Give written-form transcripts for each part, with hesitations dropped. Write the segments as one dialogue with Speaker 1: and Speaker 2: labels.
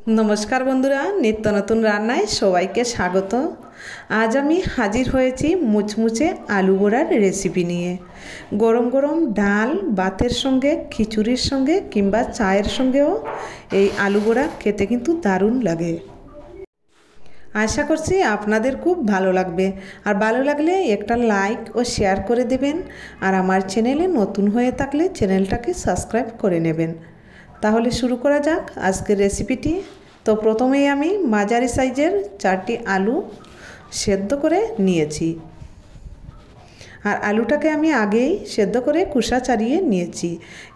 Speaker 1: नमस्कार बंधुरा नित्य नतून रान्नाय सबाइके स्वागत। आज आमी हाजिर हयेछि मुचमुचे आलू बोड़ार रेसिपि निये। गरम गरम डाल भातेर संगे खिचुड़िर संगे किंबा चायेर संगेओ এই आलू बोड़ा खेते किन्तु दारुण लागे। आशा करছি আপনাদের খুব ভালো লাগবে। আর ভালো লাগলে একটা লাইক ও শেয়ার করে দেবেন। আর আমার চ্যানেলে নতুন হয়ে থাকলে চ্যানেলটাকে সাবস্ক্রাইব করে নেবেন। তাহলে শুরু করা যাক আজকের রেসিপিটি। তো প্রথমেই আমি মাঝারি সাইজের 4টি আলু সেদ্ধ করে নিয়েছি। আর আলুটাকে আমি আগেই সেদ্ধ করে খোসা ছাড়িয়ে নিয়েছি।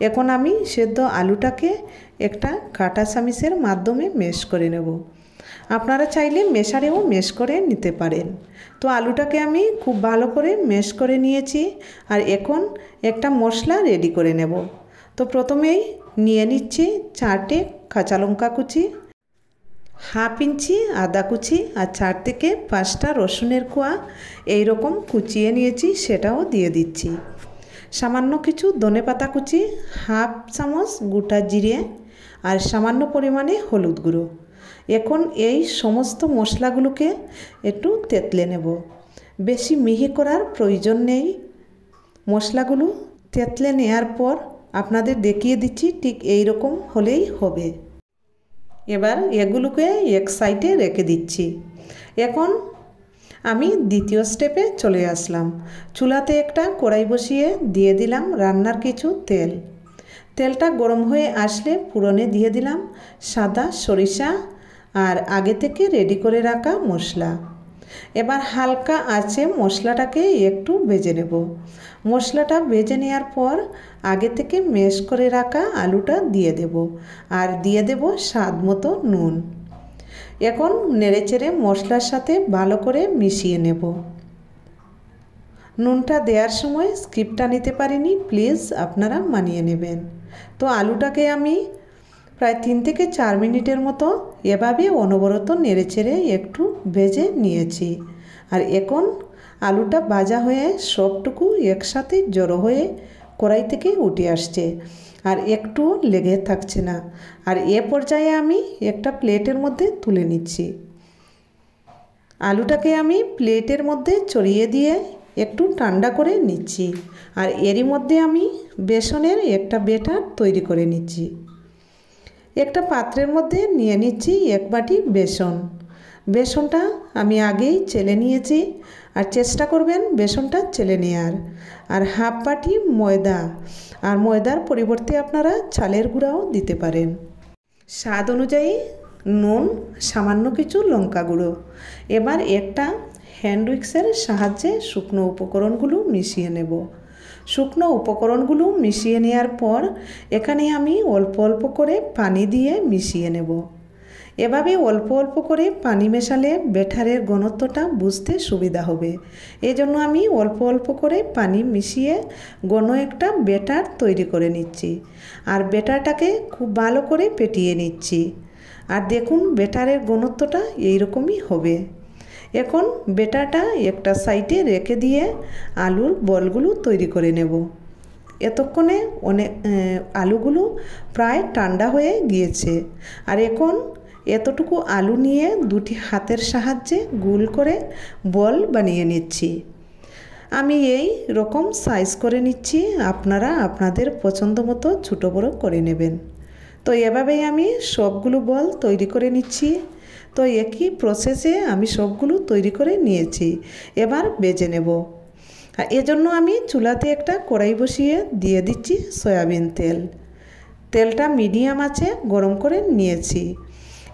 Speaker 1: এখন আমি সেদ্ধ আলুটাকে একটা কাঁটা চামিচের মাধ্যমে ম্যাশ করে নেব। আপনারা চাইলে মেশারেও ম্যাশ করে নিতে পারেন। তো আলুটাকে আমি খুব ভালো করে ম্যাশ করে নিয়েছি। আর এখন একটা মশলা রেডি করে নেব। তো প্রথমেই নিয়ে নিচ্ছি 4টে কাঁচা লঙ্কা কুচি, হাফ ইঞ্চি আদা কুচি আর 4 থেকে 5টা রসুনের কোয়া এইরকম কুচিয়ে নিয়েছি, সেটাও দিয়ে দিচ্ছি। সামান্য কিছু ধনেপাতা কুচি, হাফ চামচ গোটা জিরে আর সামান্য পরিমাণে হলুদ গুঁড়ো। এখন এই সমস্ত মশলাগুলোকে একটু তেঁতলে নেব। বেশি মিহি করার প্রয়োজন নেই। মশলাগুলো তেঁতলে নেওয়ার পর আপনাদের দেখিয়ে দিচ্ছি ঠিক এই রকম হলেই হবে। এবার এগুলোকে এক সাইডে রেখে দিচ্ছি। এখন আমি দ্বিতীয় স্টেপে চলে আসলাম। চুলাতে একটা কড়াই বসিয়ে দিয়ে দিলাম রান্নার কিছু তেল। তেলটা গরম হয়ে আসলে ফোড়নে দিয়ে দিলাম সাদা সরিষা আর আগে থেকে রেডি করে রাখা মশলা। এবার হালকা আঁচে মশলাটাকে একটু ভেজে নেব। মশলাটা ভেজে নেওয়ার পর আগে থেকে ম্যাশ করে রাখা আলুটা দিয়ে দেব আর দিয়ে দেব স্বাদ মতো নুন। এখন নেড়েচেড়ে মশলার সাথে ভালো করে মিশিয়ে নেব। নুনটা দেওয়ার সময় স্কিপটা নিতে পারিনি, প্লিজ আপনারা মানিয়ে নেবেন। তো আলুটাকে আমি প্রায় 3 থেকে 4 মিনিটের মতো এভাবে অনবরত নেড়েচেড়ে একটু ভেজে নিয়েছি। আর এখন আলুটা ভাজা হয়ে সবটুকু একসাথে জড়ো হয়ে কড়াই থেকে উঠে আসছে আর একটু লেগে থাকছে না। আর এ পর্যায়ে আমি একটা প্লেটের মধ্যে তুলে নিচ্ছি। আলুটাকে আমি প্লেটের মধ্যে ছড়িয়ে দিয়ে একটু ঠান্ডা করে নিচ্ছি। আর এরই মধ্যে আমি বেসনের একটা ব্যাটার তৈরি করে নিচ্ছি। একটা পাত্রের মধ্যে নিয়ে নিচ্ছি 1 বাটি বেসন। বেসনটা আমি আগেই চেলে নিয়েছি আর চেষ্টা করবেন বেসনটা চেলে নেওয়ার। আর হাফ বাটি ময়দা, আর ময়দার পরিবর্তে আপনারা চালের গুঁড়াও দিতে পারেন। স্বাদ অনুযায়ী নুন, সামান্য কিছু লঙ্কা গুঁড়ো। এবার একটা হ্যান্ড উইক্সের সাহায্যে শুকনো উপকরণগুলো মিশিয়ে নেব। শুকনো উপকরণগুলো মিশিয়ে নেওয়ার পর এখানে আমি অল্প অল্প করে পানি দিয়ে মিশিয়ে নেব। এভাবে অল্প অল্প করে পানি মেশালে ব্যাটারের ঘনত্বটা বুঝতে সুবিধা হবে। এই জন্য আমি অল্প অল্প করে পানি মিশিয়ে ঘন একটা ব্যাটার তৈরি করে নিচ্ছি। আর ব্যাটারটাকে খুব ভালো করে ফেটিয়ে নিচ্ছি। আর দেখুন ব্যাটারের ঘনত্বটা এইরকমই হবে। এখন ব্যাটারটা একটা সাইডে রেখে দিয়ে আলুর বলগুলো তৈরি করে নেব। এতক্ষণে আলুগুলো প্রায় ঠান্ডা হয়ে গিয়েছে। আর এখন এতটুকু আলু নিয়ে 2টি হাতের সাহায্যে গোল করে বল বানিয়ে নিচ্ছি। আমি এই রকম সাইজ করে নিচ্ছি, আপনারা আপনাদের পছন্দ মতো ছোটো বড়ো করে নেবেন। তো এভাবেই আমি সবগুলো বল তৈরি করে নিচ্ছি। তো একই প্রসেসে আমি সবগুলো তৈরি করে নিয়েছি। এবার ভেজে নেব। এজন্য আমি চুলাতে একটা কড়াই বসিয়ে দিয়ে দিচ্ছি সয়াবিন তেল। তেলটা মিডিয়াম আঁচে গরম করে নিয়েছি।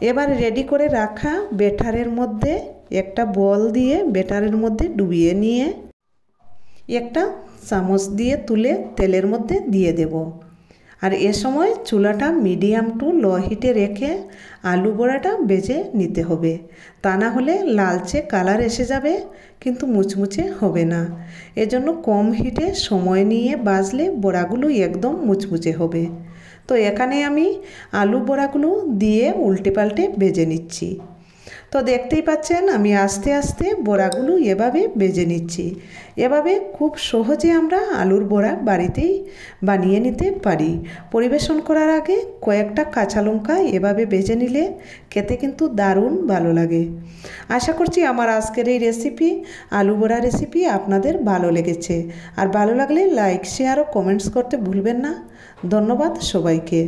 Speaker 1: এবার রেডি করে রাখা ব্যাটারের মধ্যে একটা বল দিয়ে ব্যাটারের মধ্যে ডুবিয়ে নিয়ে একটা চামচ দিয়ে তুলে তেলের মধ্যে দিয়ে দেব। আর এ সময় চুলাটা মিডিয়াম টু লো হিটে রেখে আলু বড়াটা ভেজে নিতে হবে। তা না হলে লালচে কালার এসে যাবে কিন্তু মুচমুচে হবে না। এজন্য কম হিটে সময় নিয়ে ভাজলে বড়াগুলো একদম মুচমুচে হবে। তো এখানে আমি আলু বড়াগুলো দিয়ে উল্টে পাল্টে ভেজে নিচ্ছি। তো দেখতেই পাচ্ছেন আমি আস্তে আস্তে বড়াগুলো এভাবে ভেজে নিচ্ছি। এভাবে খুব সহজে আমরা আলুর বড়া বাড়িতেই বানিয়ে নিতে পারি। পরিবেশন করার আগে কয়েকটা কাঁচা লঙ্কা এভাবে ভেজে নিলে খেতে কিন্তু দারুণ ভালো লাগে। আশা করছি আমার আজকের এই রেসিপি আলু বড়া রেসিপি আপনাদের ভালো লেগেছে। আর ভালো লাগলে লাইক শেয়ার ও কমেন্টস করতে ভুলবেন না। ধন্যবাদ সবাইকে।